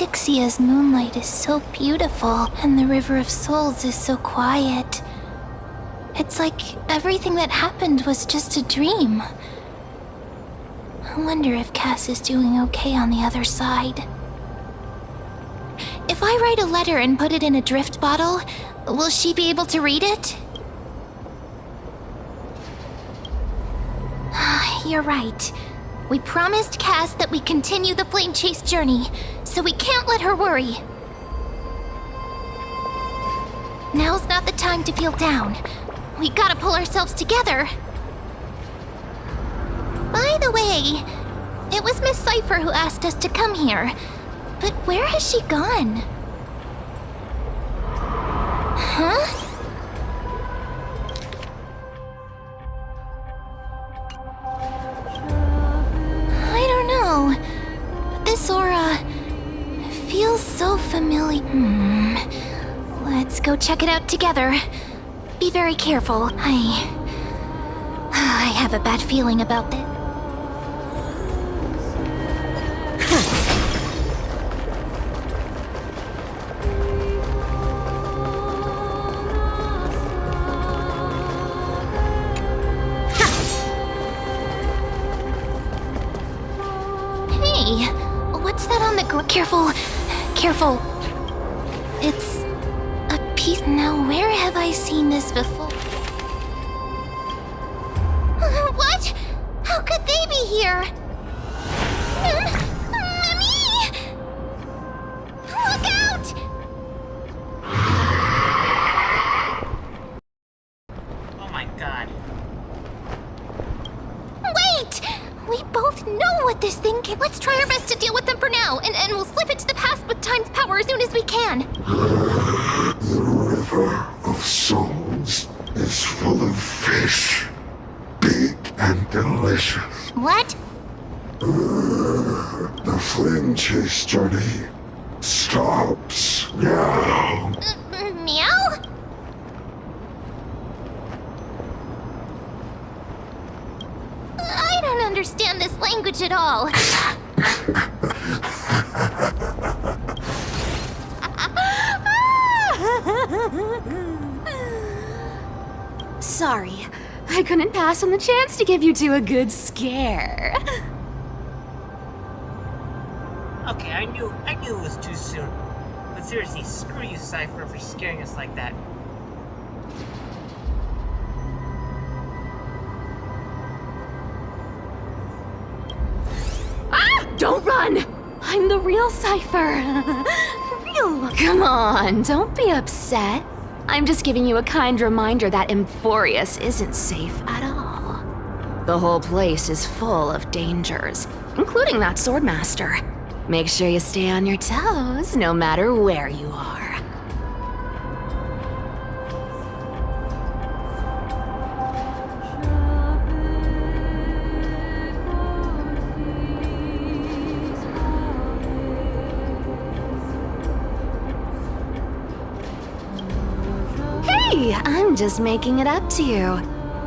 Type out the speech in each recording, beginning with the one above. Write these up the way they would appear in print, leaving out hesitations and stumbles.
Dixia's moonlight is so beautiful, and the River of Souls is so quiet. It's like everything that happened was just a dream. I wonder if Cass is doing okay on the other side. If I write a letter and put it in a drift bottle, will she be able to read it? You're right. We promised Cass that we continue the flame chase journey, so we can't let her worry. Now's not the time to feel down. We gotta pull ourselves together. By the way, it was Miss Cipher who asked us to come here. But where has she gone? Huh? I don't know. This aura feels so familiar. Let's go check it out together. Be very careful. I have a bad feeling about this. Hey, what's that on the ground? Careful, careful. It's a piece. Now, where have I seen this before? What? How could they be here? Mummy! Look out! Oh my god. Wait! We both know what this thing can. Let's try our best to deal with them for now, and we'll slip it to the past with time's power as soon as we can. The River of Souls is full of fish. Big and delicious. What? The flame chase journey stops now. Meow? I don't understand this language at all. Sorry, I couldn't pass on the chance to give you two a good scare. Okay, I knew it was too soon. But seriously, screw you, Cipher, for scaring us like that. Ah! Don't run! I'm the real Cipher. Real. Come on, don't be upset. I'm just giving you a kind reminder that Emphorius isn't safe at all. The whole place is full of dangers, including that Swordmaster. Make sure you stay on your toes, no matter where you are. Hey, I'm just making it up to you.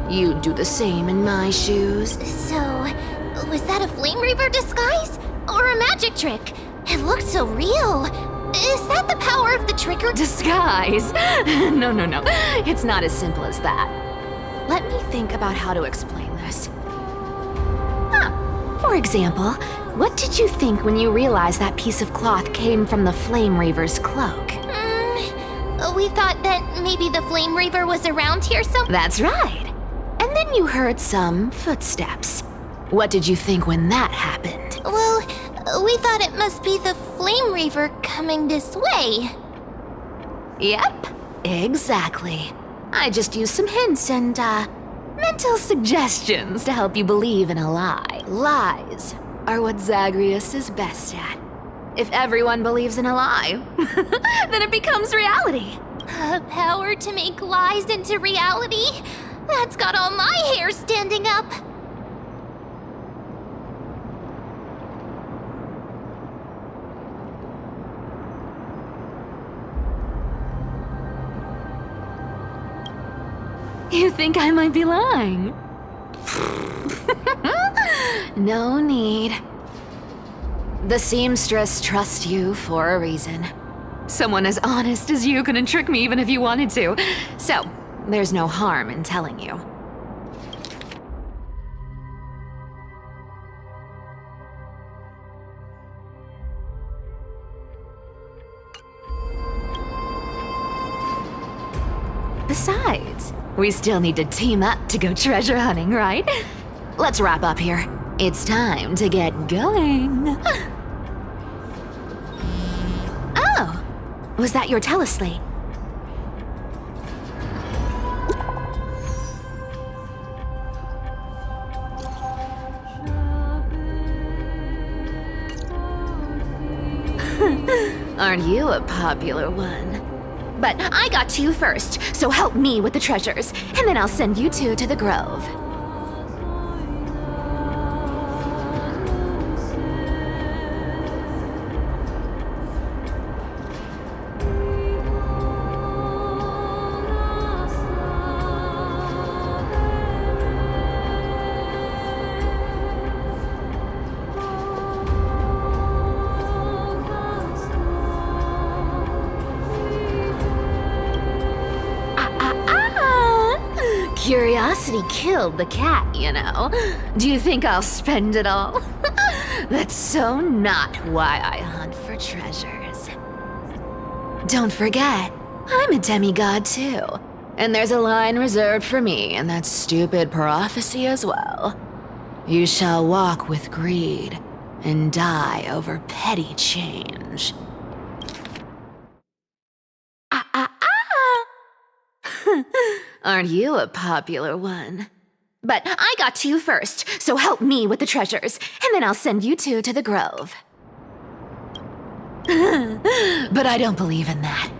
You'd do the same in my shoes. So, was that a Flame Reaver disguise? Or a magic trick? It looked so real. Is that the power of the trigger? Disguise? No. It's not as simple as that. Let me think about how to explain this. For example, what did you think when you realized that piece of cloth came from the Flame Reaver's cloak? We thought that maybe the Flame Reaver was around here somewhere. That's right. And then you heard some footsteps. What did you think when that happened? Well, we thought it must be the Flame Reaver coming this way. Yep, exactly. I just used some hints and, mental suggestions to help you believe in a lie. Lies are what Zagreus is best at. If everyone believes in a lie, then it becomes reality. Power to make lies into reality? That's got all my hair standing up. You think I might be lying? No need. The seamstress trusts you for a reason. Someone as honest as you couldn't trick me even if you wanted to. So, there's no harm in telling you. Besides, we still need to team up to go treasure hunting, right? Let's wrap up here. It's time to get going. Oh, was that your teleslate? Aren't you a popular one? But I got to you first, so help me with the treasures, and then I'll send you two to the grove. Curiosity killed the cat, you know. Do you think I'll spend it all? That's so not why I hunt for treasures. Don't forget, I'm a demigod too. And there's a line reserved for me in that stupid prophecy as well. You shall walk with greed and die over petty change. Aren't you a popular one? But I got to you first, so help me with the treasures, and then I'll send you two to the grove. But I don't believe in that.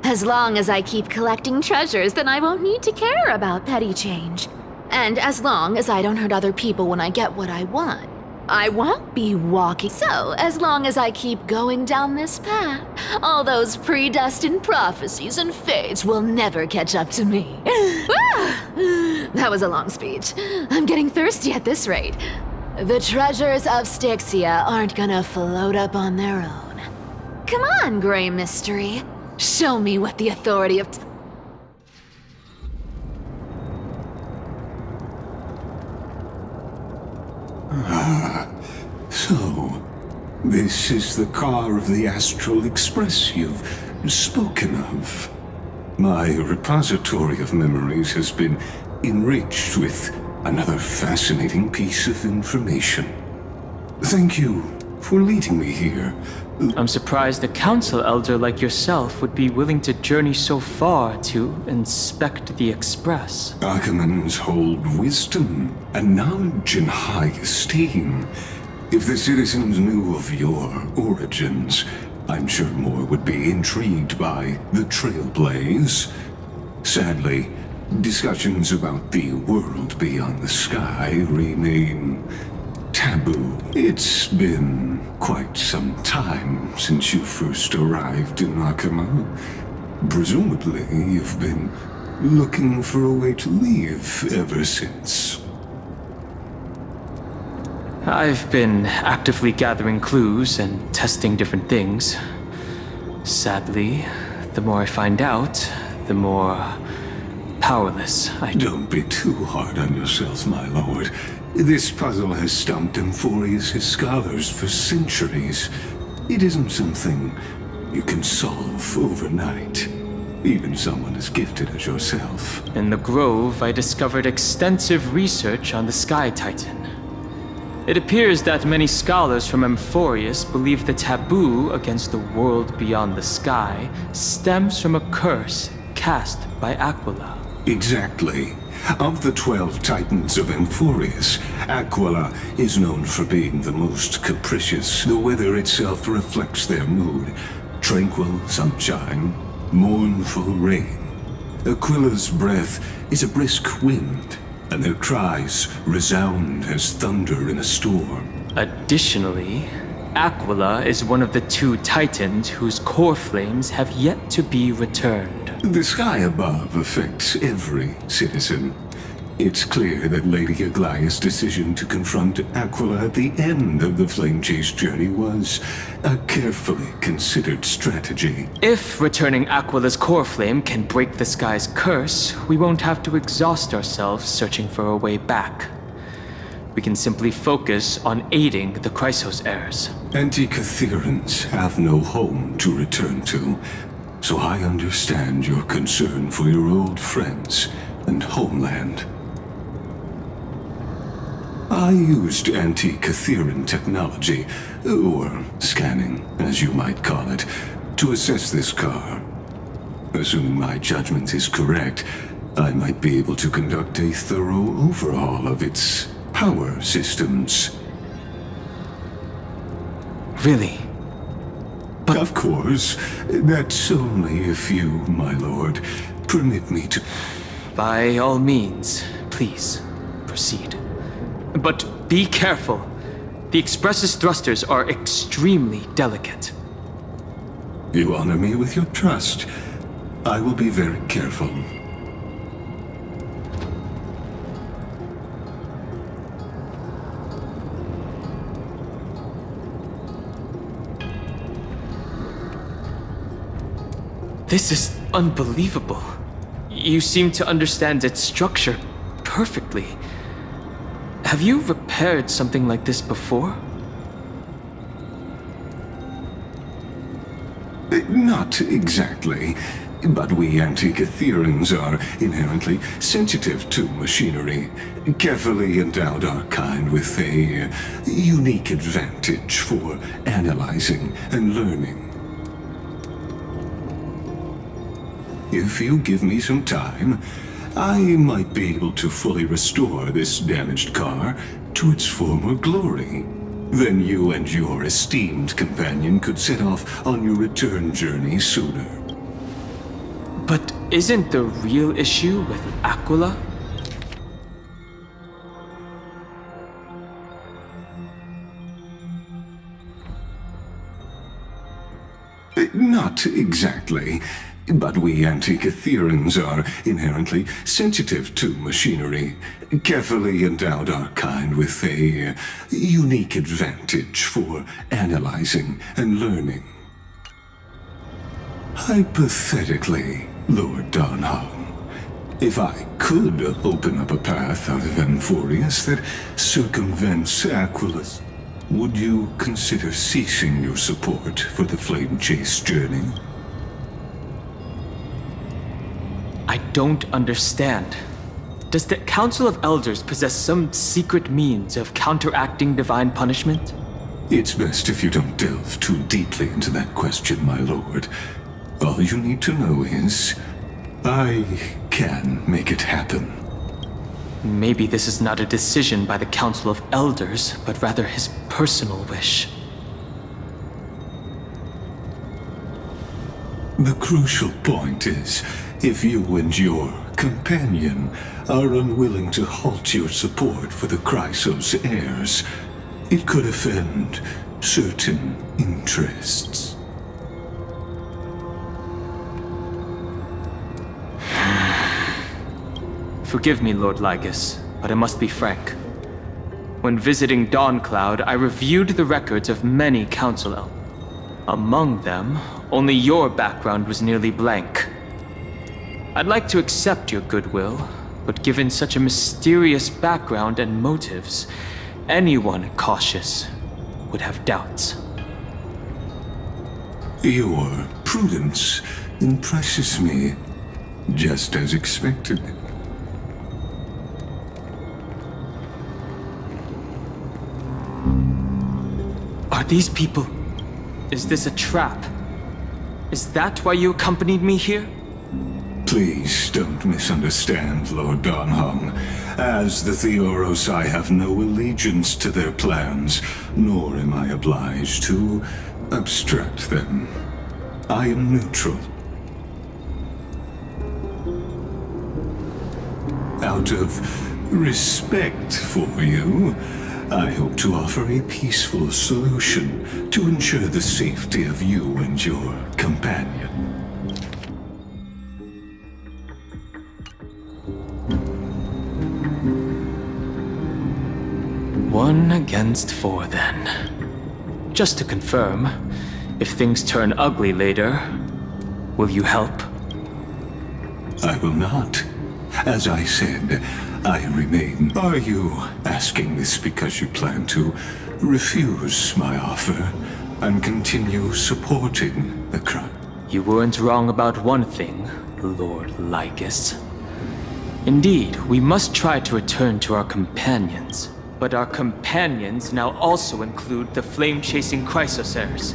As long as I keep collecting treasures, then I won't need to care about petty change. And as long as I don't hurt other people when I get what I want, I won't be walking. So, as long as I keep going down this path, all those predestined prophecies and fates will never catch up to me. That was a long speech. I'm getting thirsty at this rate. The treasures of Styxia aren't gonna float up on their own. Come on, Gray Mystery. Show me what the authority of... So, this is the car of the Astral Express you've spoken of. My repository of memories has been enriched with another fascinating piece of information. Thank you for leading me here. I'm surprised a council elder like yourself would be willing to journey so far to inspect the Express. Archimans hold wisdom and knowledge in high esteem. If the citizens knew of your origins, I'm sure more would be intrigued by the Trailblaze. Sadly, discussions about the world beyond the sky remain taboo. It's been quite some time since you first arrived in Akama. Presumably, you've been looking for a way to leave ever since. I've been actively gathering clues and testing different things. Sadly, the more I find out, the more powerless I... Don't be too hard on yourself, my lord. This puzzle has stumped Emphorius' scholars for centuries. It isn't something you can solve overnight. Even someone as gifted as yourself. In the Grove, I discovered extensive research on the Sky Titan. It appears that many scholars from Emphorius believe the taboo against the world beyond the sky stems from a curse cast by Aquila. Exactly. Of the 12 Titans of Emphorius, Aquila is known for being the most capricious. The weather itself reflects their mood. Tranquil sunshine, mournful rain. Aquila's breath is a brisk wind, and their cries resound as thunder in a storm. Additionally, Aquila is one of the 2 Titans whose core flames have yet to be returned. The sky above affects every citizen. It's clear that Lady Aglaya's decision to confront Aquila at the end of the flame chase journey was a carefully considered strategy. If returning Aquila's core flame can break the sky's curse, we won't have to exhaust ourselves searching for a way back. We can simply focus on aiding the Chrysos heirs. Anti-Catherians have no home to return to, so I understand your concern for your old friends and homeland. I used anti-Catherian technology, or scanning, as you might call it, to assess this car. Assuming my judgment is correct, I might be able to conduct a thorough overhaul of its power systems. Really? But Of course, that's only if you, my lord, permit me to... by all means, please, proceed. But be careful. The Express's thrusters are extremely delicate. You honor me with your trust. I will be very careful. This is unbelievable. You seem to understand its structure perfectly. Have you repaired something like this before? Not exactly, but we anti-Catherians are inherently sensitive to machinery, carefully endowed our kind with a unique advantage for analyzing and learning. If you give me some time, I might be able to fully restore this damaged car to its former glory. Then you and your esteemed companion could set off on your return journey sooner. But isn't the real issue with Aquila? Not exactly. But we anti-Catherians are inherently sensitive to machinery, carefully endowed our kind with a unique advantage for analyzing and learning. Hypothetically, Lord Donhong, if I could open up a path out of Amphorius that circumvents Aquila's, would you consider ceasing your support for the flame chase journey? I don't understand. Does the Council of Elders possess some secret means of counteracting divine punishment? It's best if you don't delve too deeply into that question, my lord. All you need to know is, I can make it happen. Maybe this is not a decision by the Council of Elders, but rather his personal wish. The crucial point is, if you and your companion are unwilling to halt your support for the Chrysos heirs, it could offend certain interests. Forgive me, Lord Lygus, but I must be frank. When visiting Dawncloud, I reviewed the records of many council elders. Among them, only your background was nearly blank. I'd like to accept your goodwill, but given such a mysterious background and motives, anyone cautious would have doubts. Your prudence impresses me, just as expected. Are these people? Is this a trap? Is that why you accompanied me here? Please don't misunderstand, Lord Donhong. As the Theoros, I have no allegiance to their plans, nor am I obliged to obstruct them. I am neutral. Out of respect for you, I hope to offer a peaceful solution to ensure the safety of you and your companion. 1 against 4 then. Just to confirm, if things turn ugly later, will you help? I will not. As I said, I remain. Are you asking this because you plan to refuse my offer and continue supporting the crime? You weren't wrong about one thing, Lord Lygus. Indeed, we must try to return to our companions. But our companions now also include the flame-chasing Chrysosers.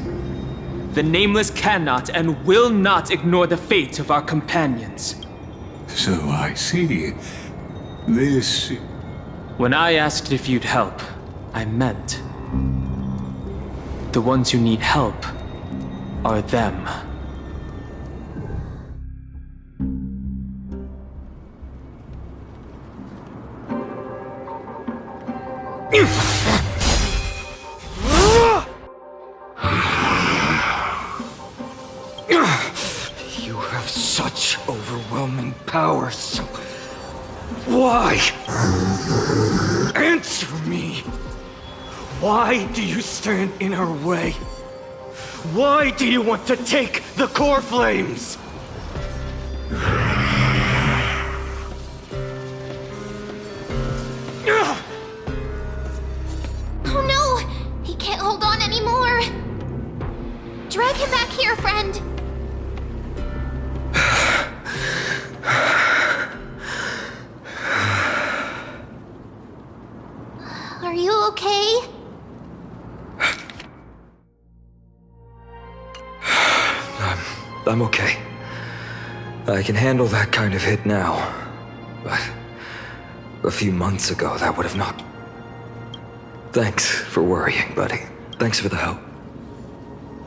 The Nameless cannot and will not ignore the fate of our companions. So I see. This... When I asked if you'd help, I meant the ones who need help are them. You have such overwhelming power, so... Why? Answer me! Why do you stand in our way? Why do you want to take the core flames? Oh no! He can't hold on anymore! Drag him back here, friend! Are you okay? I'm okay. I can handle that kind of hit now. But a few months ago, that would have not... Thanks for worrying, buddy. Thanks for the help.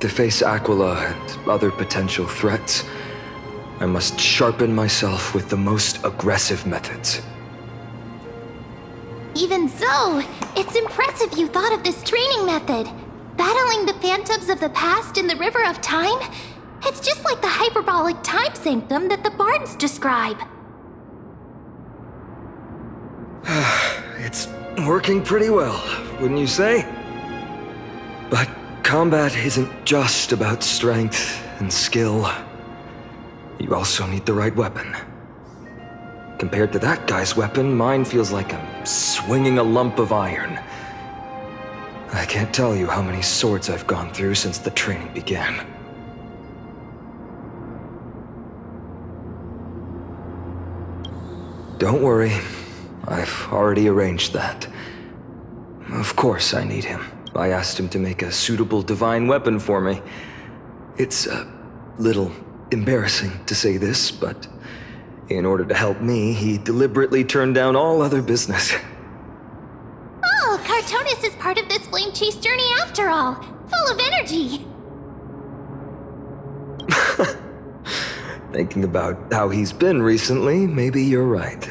To face Aquila and other potential threats, I must sharpen myself with the most aggressive methods. Even so, it's impressive you thought of this training method. Battling the phantoms of the past in the River of Time? It's just like the hyperbolic time sanctum that the bards describe. It's working pretty well, wouldn't you say? But combat isn't just about strength and skill. You also need the right weapon. Compared to that guy's weapon, mine feels like I'm swinging a lump of iron. I can't tell you how many swords I've gone through since the training began. Don't worry, I've already arranged that. Of course I need him. I asked him to make a suitable divine weapon for me. It's a little embarrassing to say this, but in order to help me, he deliberately turned down all other business. Oh, Cartonis is part of this flame chase journey after all. Full of energy. Thinking about how he's been recently, maybe you're right.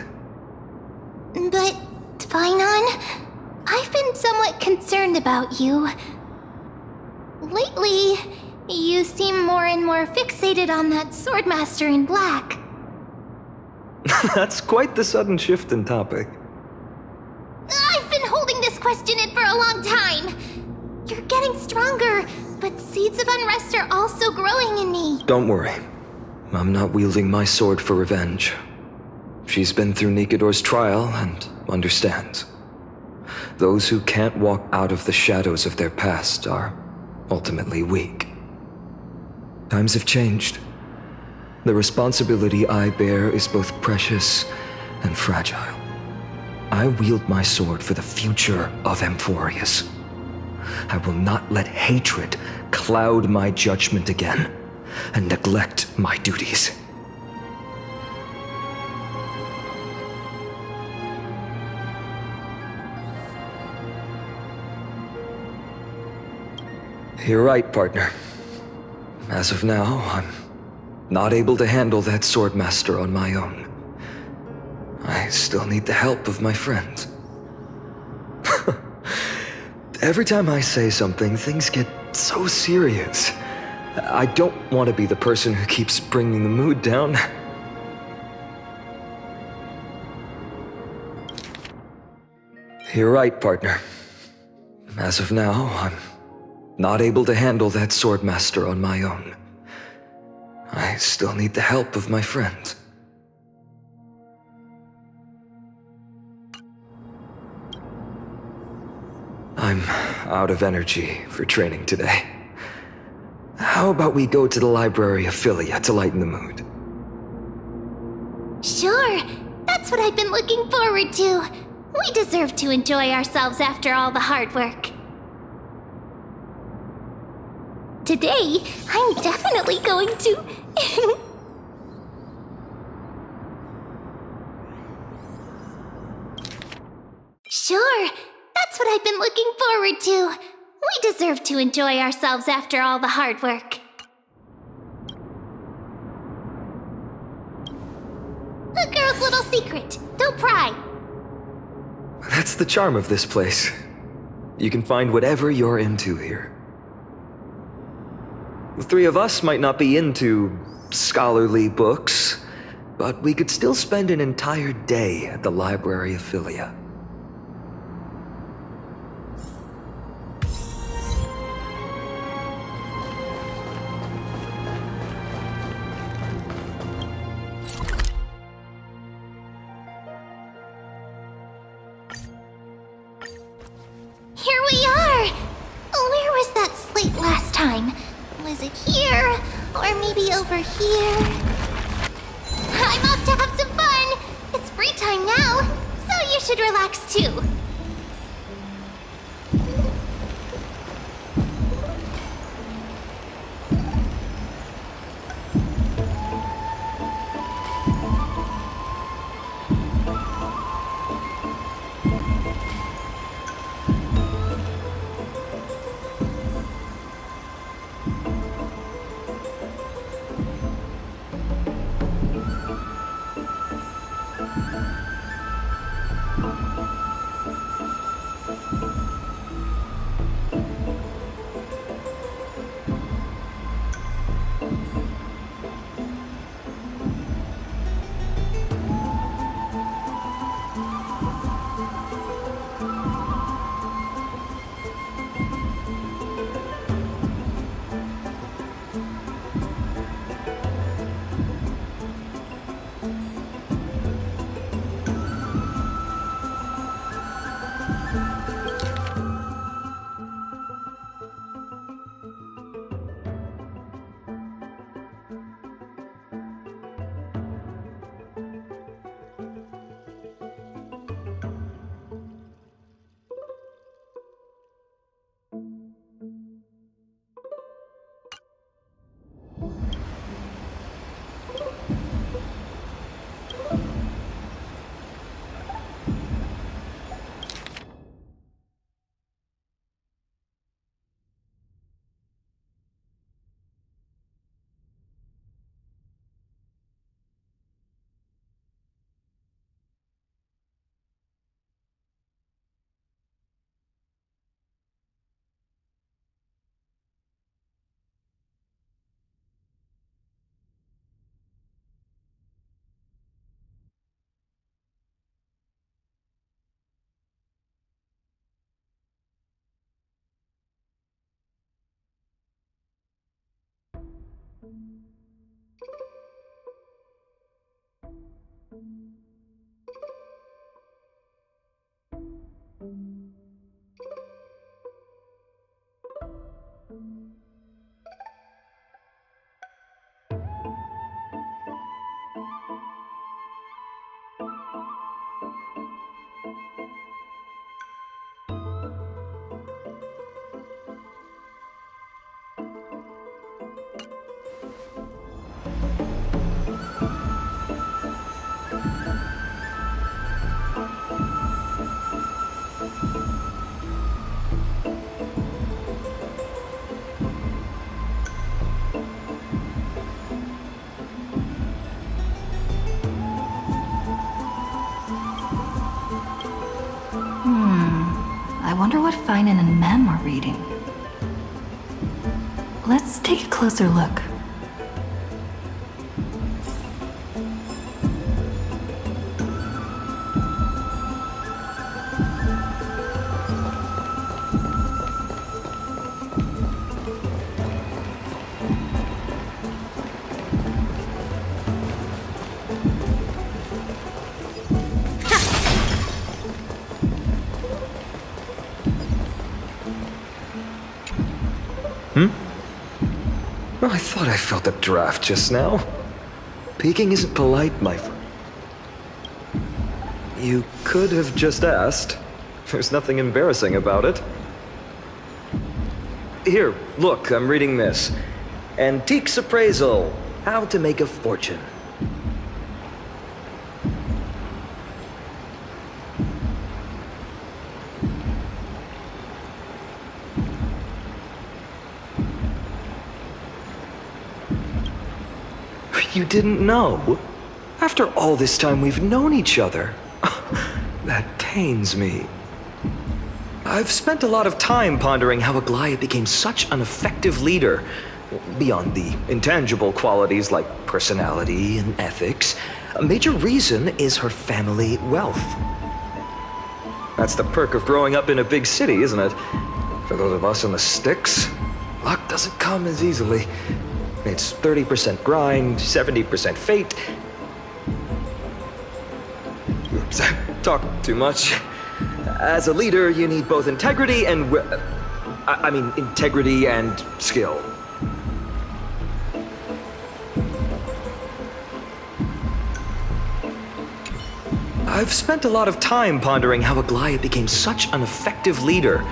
But, Phainon, I've been somewhat concerned about you. Lately, you seem more and more fixated on that swordmaster in black. That's quite the sudden shift in topic. I've been holding this question in for a long time. You're getting stronger, but seeds of unrest are also growing in me. Don't worry. I'm not wielding my sword for revenge. She's been through Nikador's trial and understands. Those who can't walk out of the shadows of their past are ultimately weak. Times have changed. The responsibility I bear is both precious and fragile. I wield my sword for the future of Amphorius. I will not let hatred cloud my judgment again and neglect my duties. You're right, partner. As of now, I'm not able to handle that swordmaster on my own. I still need the help of my friends. Every time I say something, things get so serious. I don't want to be the person who keeps bringing the mood down. You're right, partner. as of now, I'm not able to handle that swordmaster on my own. I still need the help of my friends. I'm out of energy for training today. How about we go to the library of Philia to lighten the mood? Sure, that's what I've been looking forward to. We deserve to enjoy ourselves after all the hard work. Today, I'm definitely going to... Sure, that's what I've been looking forward to. We deserve to enjoy ourselves after all the hard work. A girl's little secret. Don't pry. That's the charm of this place. You can find whatever you're into here. The three of us might not be into scholarly books, but we could still spend an entire day at the Library of Philia. Here we are! Where was that slate last time? Was it here? Or maybe over here? I'm off to have some fun! It's free time now, so you should relax too. I wonder what Finan and Mem are reading. Let's take a closer look. Well, I thought I felt a draft just now. Peeking isn't polite, my friend. You could have just asked. There's nothing embarrassing about it. Here, look, I'm reading this. Antiques Appraisal. How to Make a Fortune. You didn't know? After all this time we've known each other. That pains me. I've spent a lot of time pondering how Aglaia became such an effective leader. Beyond the intangible qualities like personality and ethics, a major reason is her family wealth. That's the perk of growing up in a big city, isn't it? For those of us in the sticks, luck doesn't come as easily. It's 30% grind, 70% fate. Oops, I talk too much. As a leader, you need both integrity and integrity and skill. I've spent a lot of time pondering how Aglaia became such an effective leader.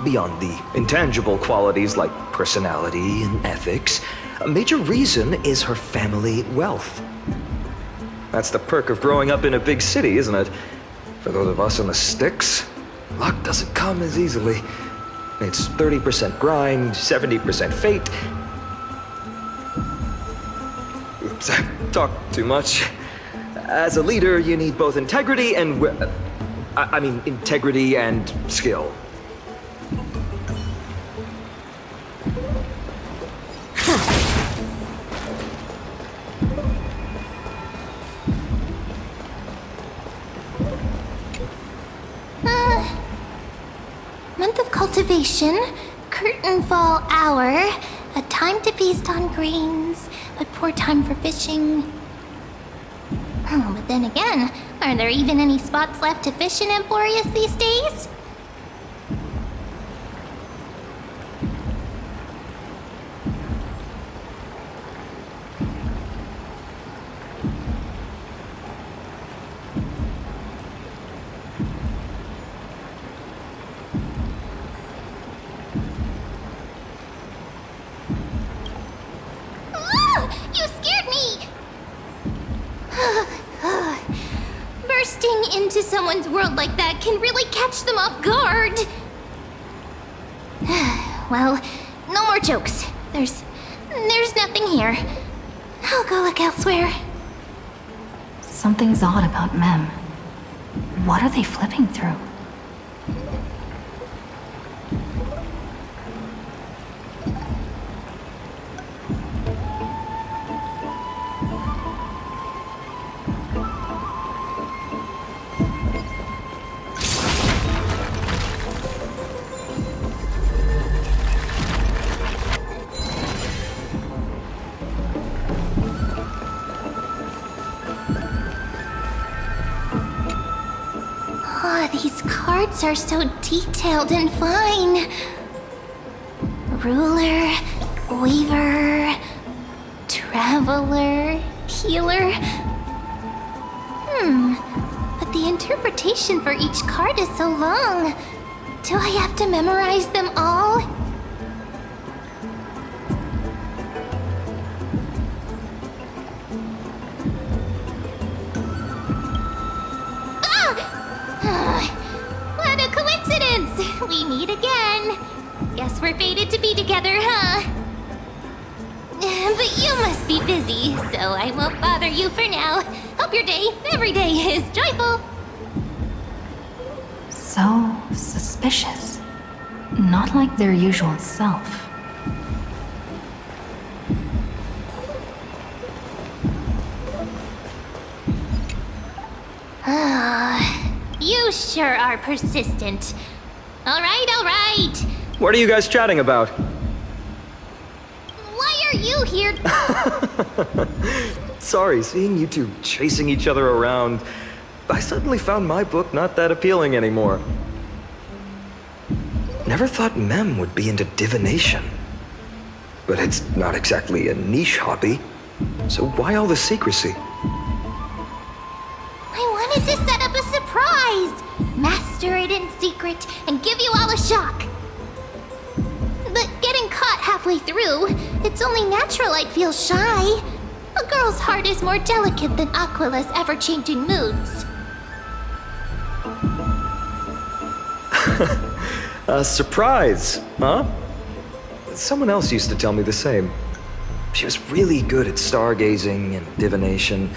Beyond the intangible qualities like personality and ethics, a major reason is her family wealth. That's the perk of growing up in a big city, isn't it? For those of us in the sticks, luck doesn't come as easily. It's 30% grind, 70% fate. Oops, I talk too much. As a leader, you need both integrity and integrity and skill. Month of cultivation, curtain fall hour, a time to feast on grains, but poor time for fishing. Oh, but then again, are there even any spots left to fish in Emporius these days? You scared me! Bursting into someone's world like that can really catch them off guard. Well, no more jokes. There's nothing here. I'll go look elsewhere. Something's odd about Mem. What are they flipping through? Oh, these cards are so detailed and fine. Ruler, weaver, traveler, healer. But the interpretation for each card is so long. Do I have to memorize them all? What a coincidence! We meet again. Guess we're fated to be together, huh? But you must be busy, so I won't bother you for now. Hope your day, every day, is joyful. So suspicious. Not like their usual self. You sure are persistent. All right. What are you guys chatting about? Why are you here? Sorry, seeing you two chasing each other around, I suddenly found my book not that appealing anymore. Never thought Mem would be into divination. But it's not exactly a niche hobby. So why all the secrecy? I wanted to set up a surprise! Master it in secret and give you all a shock. But getting caught halfway through, it's only natural I'd feel shy. A girl's heart is more delicate than Aquila's ever-changing moods. A surprise, huh? Someone else used to tell me the same. She was really good at stargazing and divination,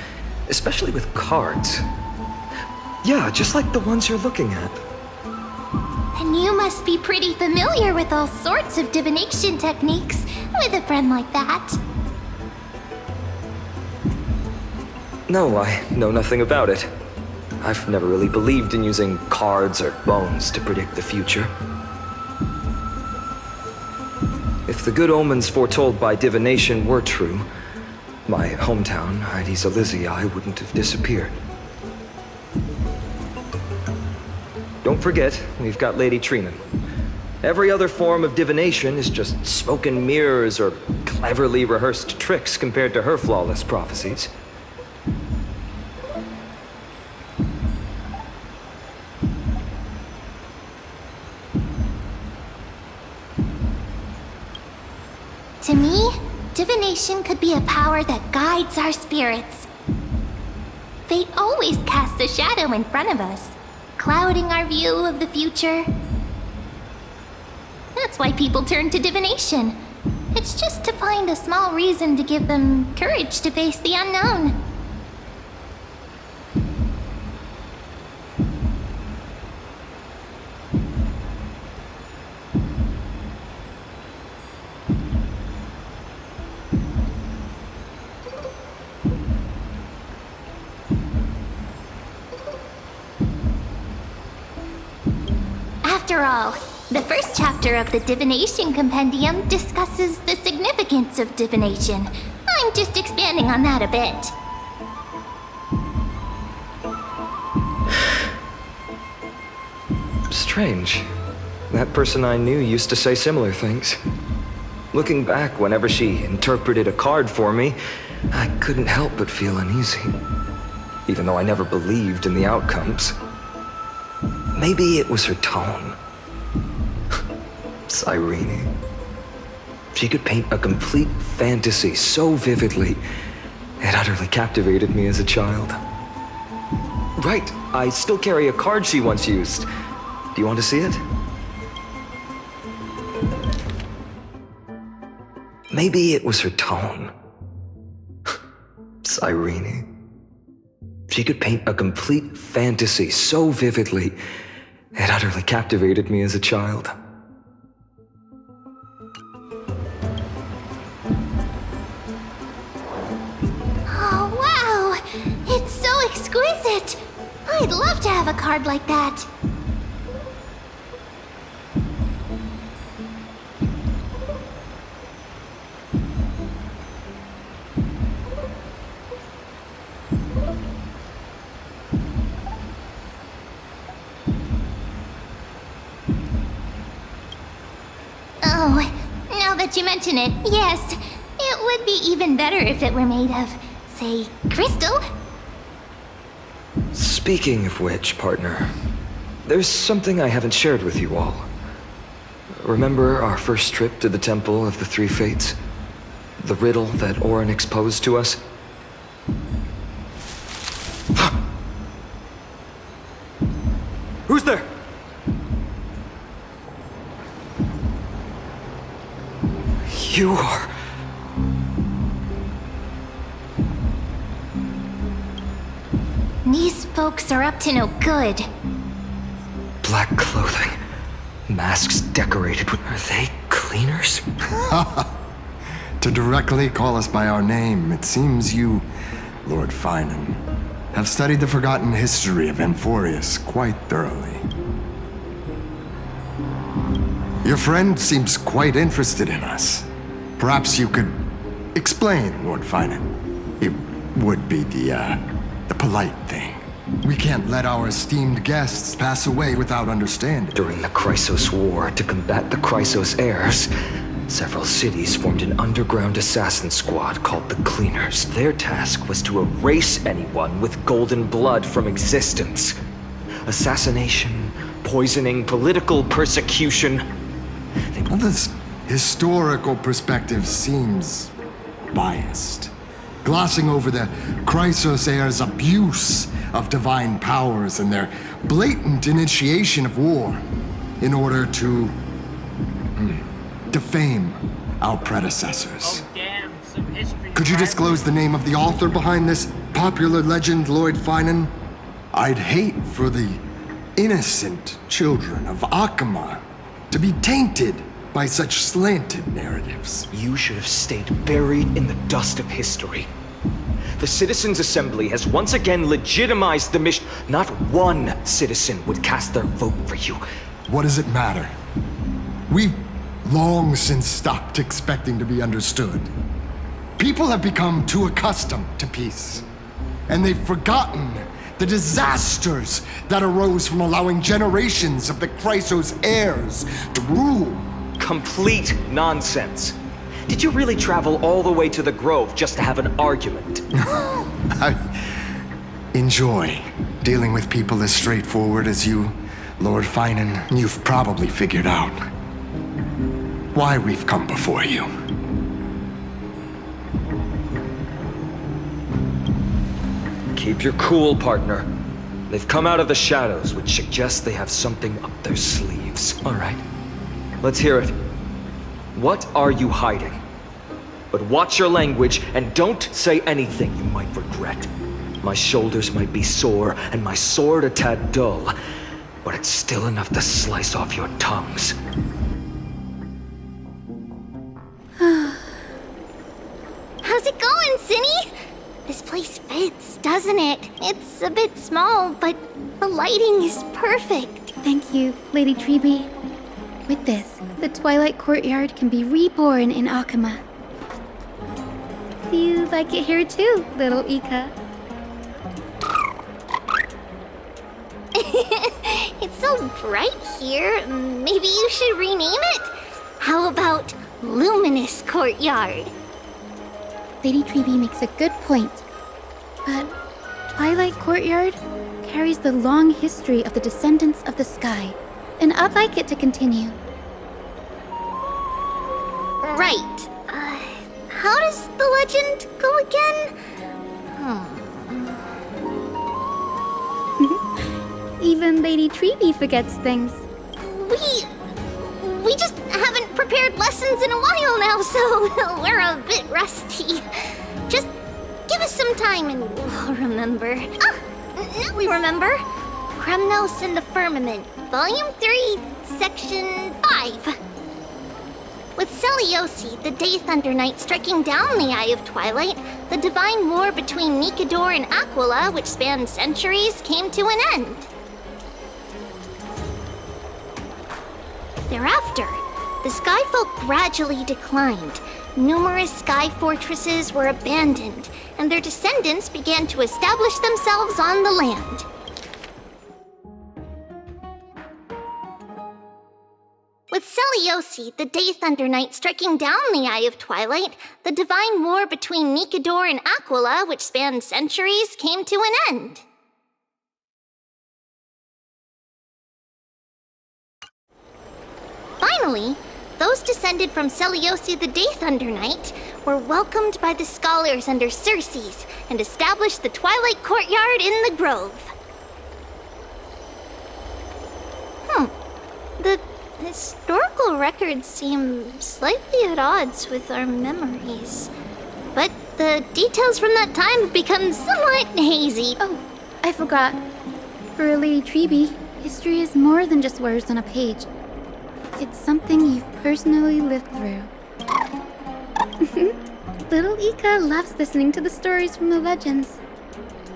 especially with cards. Yeah, just like the ones you're looking at. And you must be pretty familiar with all sorts of divination techniques with a friend like that. No, I know nothing about it. I've never really believed in using cards or bones to predict the future. If the good omens foretold by divination were true, my hometown, Hydes Elysiae, wouldn't have disappeared. Don't forget, we've got Lady Trinan. Every other form of divination is just smoke and mirrors or cleverly rehearsed tricks compared to her flawless prophecies. To me, divination could be a power that guides our spirits. Fate always casts a shadow in front of us, clouding our view of the future. That's why people turn to divination. It's just to find a small reason to give them courage to face the unknown. After all, the first chapter of the Divination Compendium discusses the significance of divination. I'm just expanding on that a bit. Strange. That person I knew used to say similar things. Looking back, whenever she interpreted a card for me, I couldn't help but feel uneasy. Even though I never believed in the outcomes. Maybe it was her tone. Cyrene. She could paint a complete fantasy so vividly, it utterly captivated me as a child. Right, I still carry a card she once used. Do you want to see it? Maybe it was her tone. Cyrene. She could paint a complete fantasy so vividly, it utterly captivated me as a child. Oh, wow! It's so exquisite! I'd love to have a card like that. Oh, now that you mention it, yes. It would be even better if it were made of, say, crystal. Speaking of which, partner, there's something I haven't shared with you all. Remember our first trip to the Temple of the Three Fates? The riddle that Orin exposed to us? Who's there? You are... These folks are up to no good. Black clothing. Masks decorated with... Are they cleaners? To directly call us by our name, it seems you, Lord Finan, have studied the forgotten history of Amphorius quite thoroughly. Your friend seems quite interested in us. Perhaps you could explain, Lord Finan. It would be the polite thing. We can't let our esteemed guests pass away without understanding. During the Chrysos War, to combat the Chrysos heirs, several cities formed an underground assassin squad called the Cleaners. Their task was to erase anyone with golden blood from existence. Assassination, poisoning, political persecution. Well, this historical perspective seems biased, glossing over the Chrysos heirs' abuse of divine powers and their blatant initiation of war in order to defame our predecessors. Oh, damn, some history. Could you disclose the name of the author behind this popular legend, Lord Finan? I'd hate for the innocent children of Akama to be tainted by such slanted narratives. You should have stayed buried in the dust of history. The Citizens' Assembly has once again legitimized the mission. Not one citizen would cast their vote for you. What does it matter? We've long since stopped expecting to be understood. People have become too accustomed to peace, and they've forgotten the disasters that arose from allowing generations of the Chrysos heirs to rule. Complete nonsense. Did you really travel all the way to the Grove just to have an argument? I enjoy dealing with people as straightforward as you, Lord Finan. You've probably figured out why we've come before you. Keep your cool, partner. They've come out of the shadows, which suggests they have something up their sleeves. All right, let's hear it. What are you hiding? But watch your language and don't say anything you might regret. My shoulders might be sore and my sword a tad dull, but it's still enough to slice off your tongues. How's it going, Cinny? This place fits, doesn't it? It's a bit small, but the lighting is perfect. Thank you, Lady Treeby. With this, the Twilight Courtyard can be reborn in Akama. Do you like it here too, little Ika? It's so bright here. Maybe you should rename it? How about Luminous Courtyard? Lady Treeby makes a good point. But Twilight Courtyard carries the long history of the descendants of the sky, and I'd like it to continue. Right. How does the legend go again? Even Lady Treeby forgets things. We just haven't prepared lessons in a while now, so we're a bit rusty. Just give us some time and we'll remember. Now we remember. Kremnos and the Firmament, Volume 3, Section 5. With Seliosi, the Day Thunder Knight, striking down the Eye of Twilight, the divine war between Nikador and Aquila, which spanned centuries, came to an end. Thereafter, the Skyfolk gradually declined. Numerous sky fortresses were abandoned, and their descendants began to establish themselves on the land. With Seliosi, the Day Thunder Knight, striking down the Eye of Twilight, the divine war between Nikador and Aquila, which spanned centuries, came to an end. Finally, those descended from Seliosi, the Day Thunder Knight, were welcomed by the scholars under Circes and established the Twilight Courtyard in the Grove. The historical records seem slightly at odds with our memories. But the details from that time have become somewhat hazy. Oh, I forgot. For Lady Treeby, history is more than just words on a page. It's something you've personally lived through. Little Ika loves listening to the stories from the legends.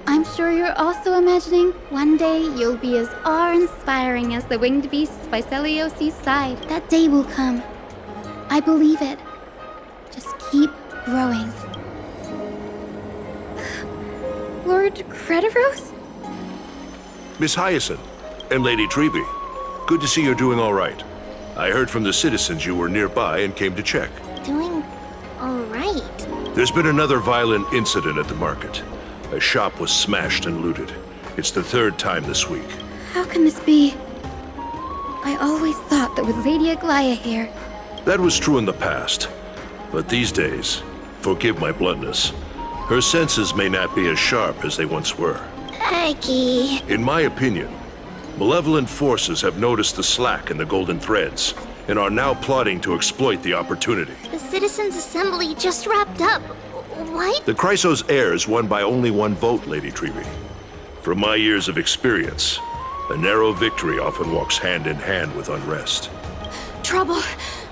I'm sure you're also imagining one day you'll be as awe-inspiring as the winged beasts by Seliosi's side. That day will come. I believe it. Just keep growing. Lord Crediros? Miss Hyacinth and Lady Treeby, good to see you're doing all right. I heard from the citizens you were nearby and came to check. Doing all right. There's been another violent incident at the market. A shop was smashed and looted. It's the third time this week. How can this be? I always thought that with Lady Aglaya here, That was true in the past. But these days, forgive my bluntness, her senses may not be as sharp as they once were. Aggie. In my opinion, malevolent forces have noticed the slack in the golden threads and are now plotting to exploit the opportunity. The Citizens' Assembly just wrapped up. What? The Chrysos heirs won by only one vote, Lady Treevee. From my years of experience, a narrow victory often walks hand in hand with unrest. Trouble!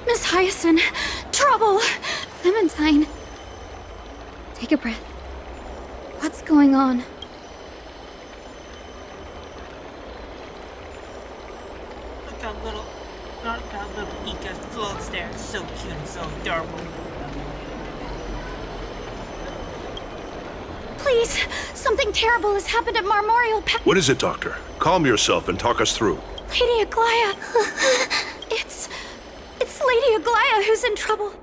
Miss Hyacinth! Trouble! Clementine. Take a breath. What's going on? Look how little Ika floats there. So cute and so adorable. Please! Something terrible has happened at Marmorial Pa- What is it, Doctor? Calm yourself and talk us through. Lady Aglaya! It's Lady Aglaya who's in trouble.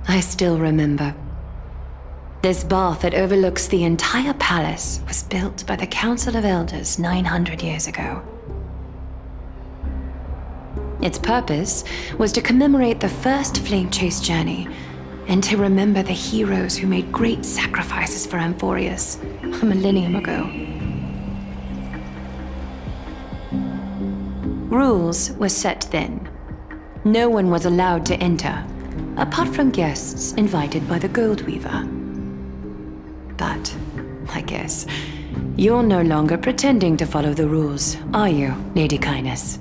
I still remember. This bath that overlooks the entire palace was built by the Council of Elders 900 years ago. Its purpose was to commemorate the first flame chase journey and to remember the heroes who made great sacrifices for Amphorius a millennium ago. Rules were set then. No one was allowed to enter, apart from guests invited by the Goldweaver. But, I guess, you're no longer pretending to follow the rules, are you, Lady Caenis?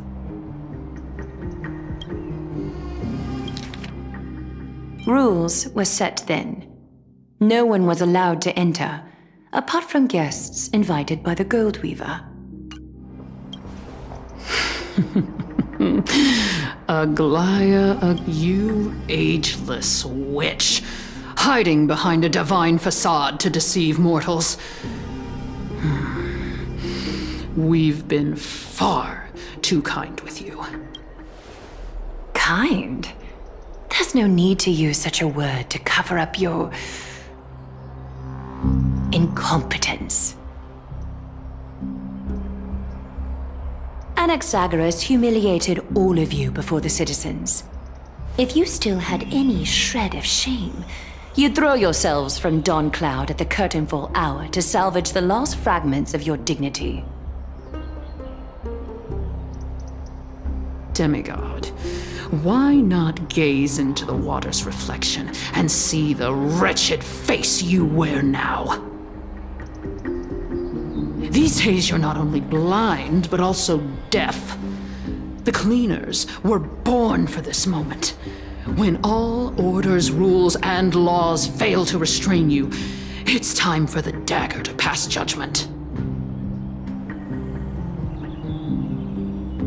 Rules were set then. No one was allowed to enter, apart from guests invited by the Goldweaver. Aglaya, you ageless witch, hiding behind a divine facade to deceive mortals. We've been far too kind with you. Kind? There's no need to use such a word to cover up your incompetence. Anaxagoras humiliated all of you before the citizens. If you still had any shred of shame, you'd throw yourselves from dawn cloud at the curtainfall hour to salvage the last fragments of your dignity. Demigod, why not gaze into the water's reflection and see the wretched face you wear now? These days you're not only blind, but also deaf. The cleaners were born for this moment. When all orders, rules, and laws fail to restrain you, it's time for the dagger to pass judgment.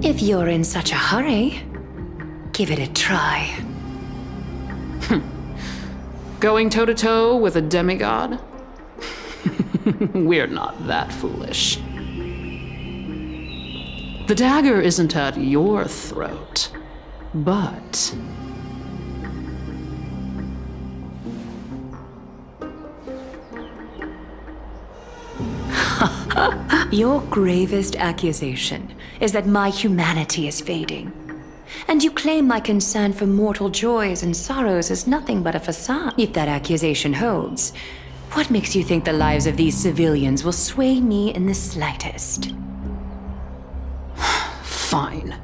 If you're in such a hurry, give it a try. Going toe-to-toe with a demigod? We're not that foolish. The dagger isn't at your throat, but... Your gravest accusation is that my humanity is fading. And you claim my concern for mortal joys and sorrows is nothing but a facade. If that accusation holds, what makes you think the lives of these civilians will sway me in the slightest? Fine.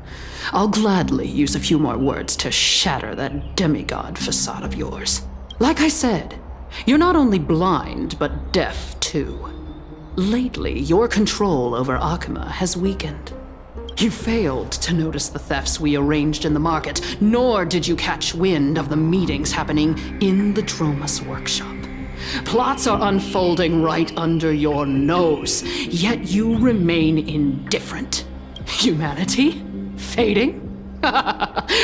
I'll gladly use a few more words to shatter that demigod facade of yours. Like I said, you're not only blind, but deaf too. Lately, your control over Akima has weakened. You failed to notice the thefts we arranged in the market, nor did you catch wind of the meetings happening in the Dromus workshop. Plots are unfolding right under your nose, yet you remain indifferent. Humanity? Fading?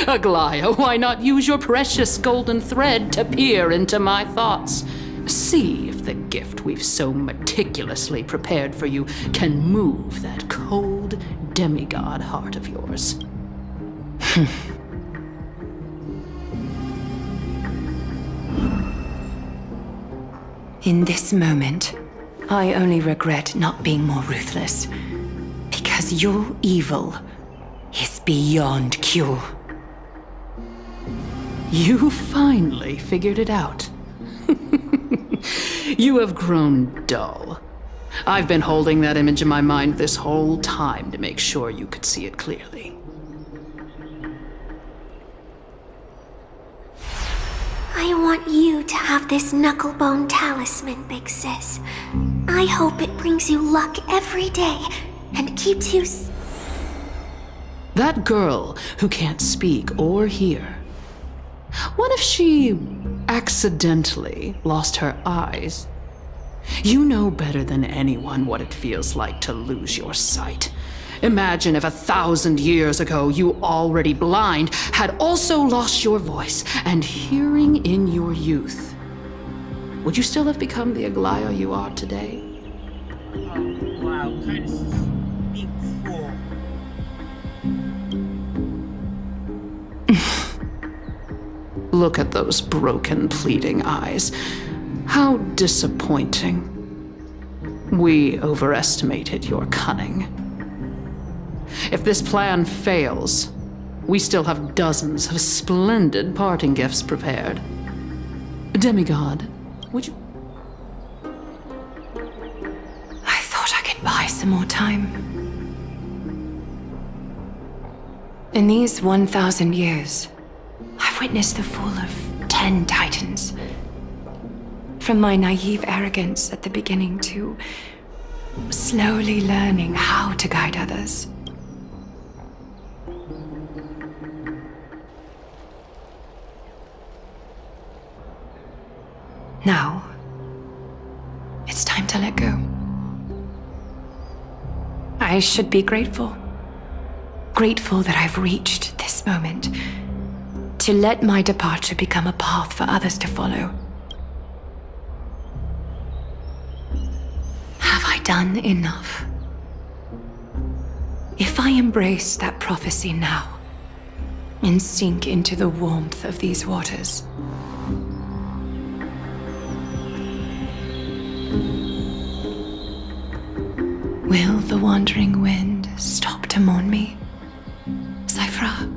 Aglaya, why not use your precious golden thread to peer into my thoughts? See if the gift we've so meticulously prepared for you can move that cold demigod heart of yours. In this moment, I only regret not being more ruthless. Because your evil is beyond cure. You finally figured it out. You have grown dull. I've been holding that image in my mind this whole time to make sure you could see it clearly. I want you to have this knucklebone talisman, Big Sis. I hope it brings you luck every day and keeps you That girl who can't speak or hear. What if she accidentally lost her eyes? You know better than anyone what it feels like to lose your sight. Imagine if 1,000 years ago you, already blind, had also lost your voice and hearing in your youth. Would you still have become the Aglaya you are today? Oh, wow, Caenis is being cruel. Look at those broken, pleading eyes. How disappointing. We overestimated your cunning. If this plan fails, we still have dozens of splendid parting gifts prepared. Demigod, would you... I thought I could buy some more time. In these 1,000 years, I've witnessed the fall of 10 titans. From my naive arrogance at the beginning to slowly learning how to guide others. Now, it's time to let go. I should be grateful. Grateful that I've reached this moment. To let my departure become a path for others to follow. Have I done enough? If I embrace that prophecy now, and sink into the warmth of these waters, will the wandering wind stop to mourn me, Cipher?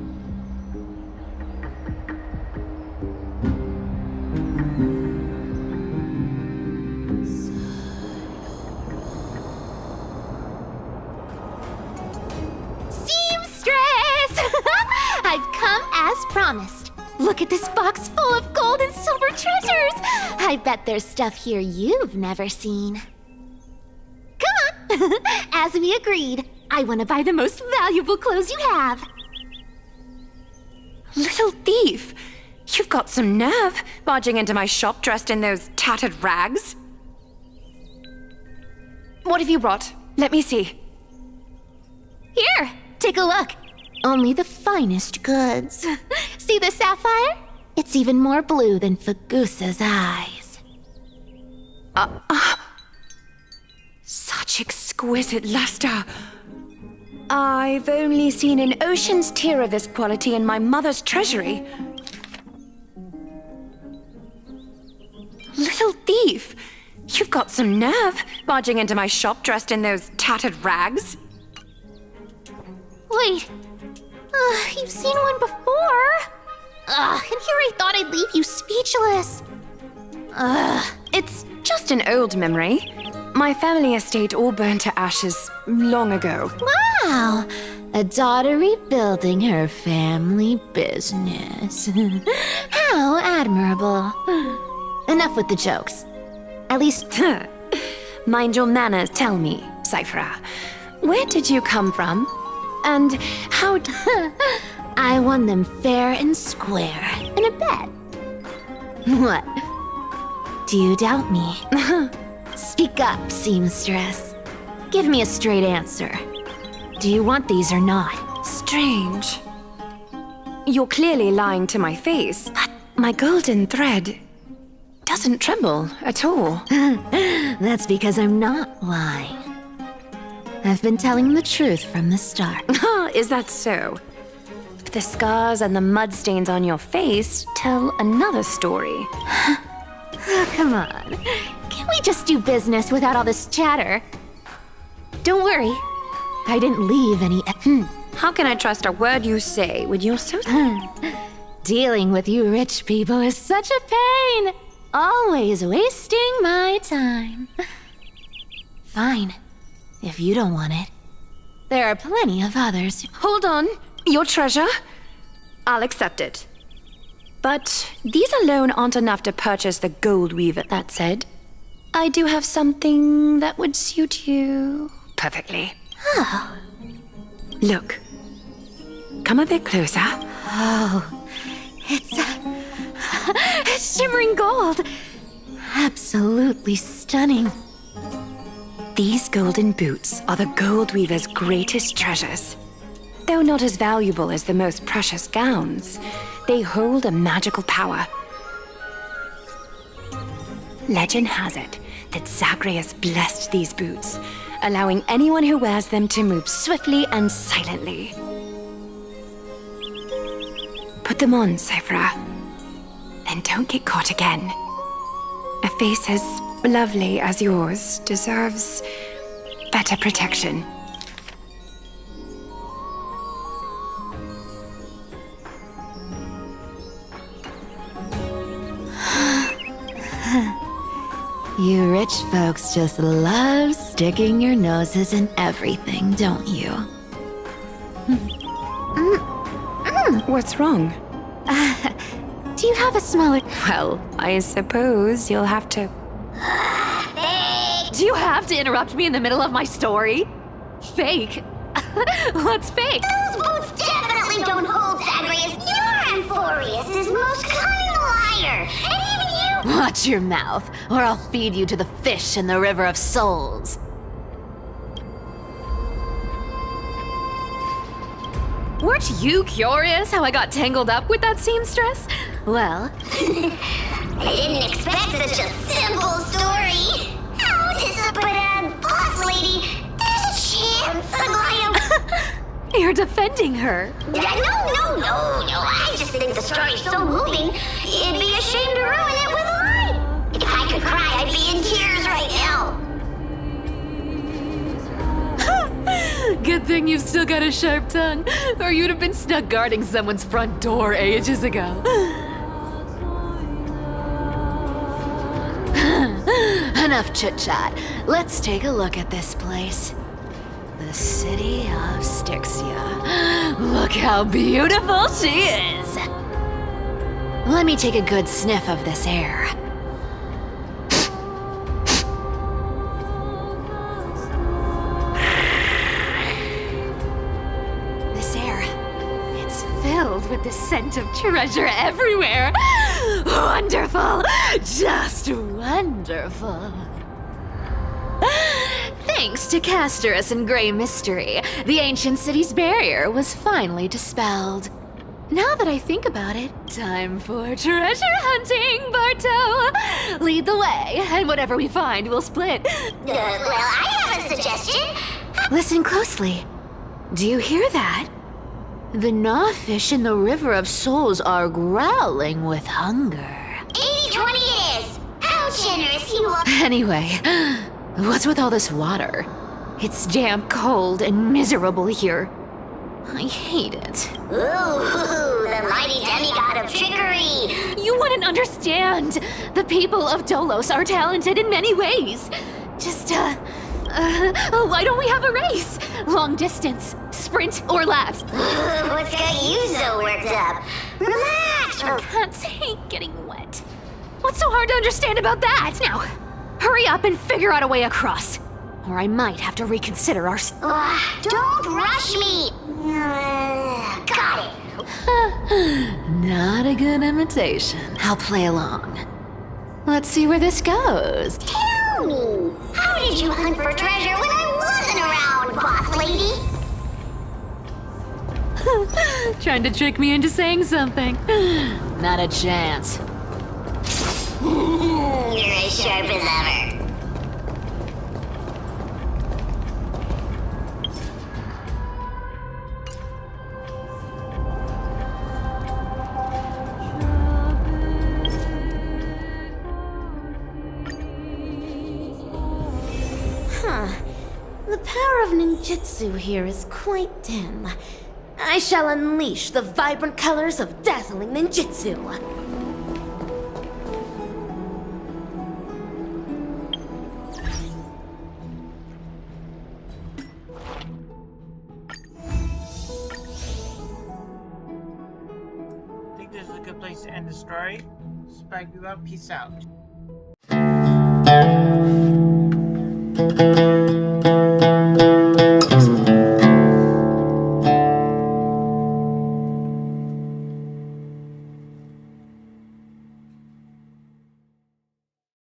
I've come as promised. Look at this box full of gold and silver treasures. I bet there's stuff here you've never seen. Come on. As we agreed, I want to buy the most valuable clothes you have. Little thief! You've got some nerve, barging into my shop dressed in those tattered rags. What have you brought? Let me see. Here, take a look. Only the finest goods. See the sapphire? It's even more blue than Fagusa's eyes. Such exquisite luster. I've only seen an ocean's tear of this quality in my mother's treasury. Little thief! You've got some nerve, barging into my shop dressed in those tattered rags. Wait. You've seen one before. And here I thought I'd leave you speechless. It's just an old memory. My family estate all burned to ashes long ago. Wow. A daughter rebuilding her family business. How admirable. Enough with the jokes. At least... Mind your manners, tell me, Cipher. Where did you come from? And how... I won them fair and square in a bet. What? Do you doubt me? Speak up, seamstress. Give me a straight answer. Do you want these or not? Strange. You're clearly lying to my face, but my golden thread doesn't tremble at all. That's because I'm not lying. I've been telling the truth from the start. Is that so? The scars and the mud stains on your face tell another story. Oh, come on. Can we just do business without all this chatter? Don't worry. I didn't leave any... How can I trust a word you say when you're so... Dealing with you rich people is such a pain. Always wasting my time. Fine. If you don't want it. There are plenty of others. Hold on. Your treasure? I'll accept it. But these alone aren't enough to purchase the gold weaver. That said, I do have something that would suit you perfectly. Oh. Look. Come a bit closer. Oh. It's shimmering gold. Absolutely stunning. These golden boots are the gold weaver's greatest treasures. Though not as valuable as the most precious gowns, they hold a magical power. Legend has it that Zagreus blessed these boots, allowing anyone who wears them to move swiftly and silently. Put them on, Cipher. Then don't get caught again. A face as lovely as yours deserves better protection. You rich folks just love sticking your noses in everything, don't you? What's wrong? Do you have a smaller... Well, I suppose you'll have to... Do you have to interrupt me in the middle of my story? Fake? What's fake? Those boots definitely don't hold, Zagreus. You're Amphorius' most cunning liar. And even you... Watch your mouth, or I'll feed you to the fish in the River of Souls. Weren't you curious how I got tangled up with that seamstress? Well... I didn't expect such a simple story. How disappointed, boss lady. There's a chance that You're defending her. No. I just think the story's so moving, it'd be a shame to ruin it with a lie. If I could cry, I'd be in tears right now. Good thing you've still got a sharp tongue, or you'd have been stuck guarding someone's front door ages ago. Enough chit-chat. Let's take a look at this place. The city of Styxia. Look how beautiful she is! Let me take a good sniff of this air. This air, It's filled with the scent of treasure everywhere. Wonderful! Just wonderful. Thanks to Castorus and Grey Mystery, the ancient city's barrier was finally dispelled. Now that I think about it, time for treasure hunting, Barto! Lead the way, and whatever we find, we'll split. Well, I have a suggestion. Listen closely. Do you hear that? The gnawfish in the River of Souls are growling with hunger. 80-20 it is. How generous you are. Anyway, what's with all this water? It's damp, cold, and miserable here. I hate it. Ooh, the mighty demigod of trickery. You wouldn't understand. The people of Dolos are talented in many ways. Just, why don't we have a race? Long distance, sprint, or laps. What's got you so worked up? Relax. I can't take getting wet. What's so hard to understand about that? Now, hurry up and figure out a way across. Or I might have to reconsider our... Don't rush me. Got it. Not a good imitation. I'll play along. Let's see where this goes. Tell me, how did you hunt for treasure when I wasn't around, boss lady? Trying to trick me into saying something. Not a chance. You're as sharp as ever. Huh. The power of ninjutsu here is quite dim. I shall unleash the vibrant colors of dazzling ninjutsu. I think this is a good place to end the story. Spike you up. Peace out.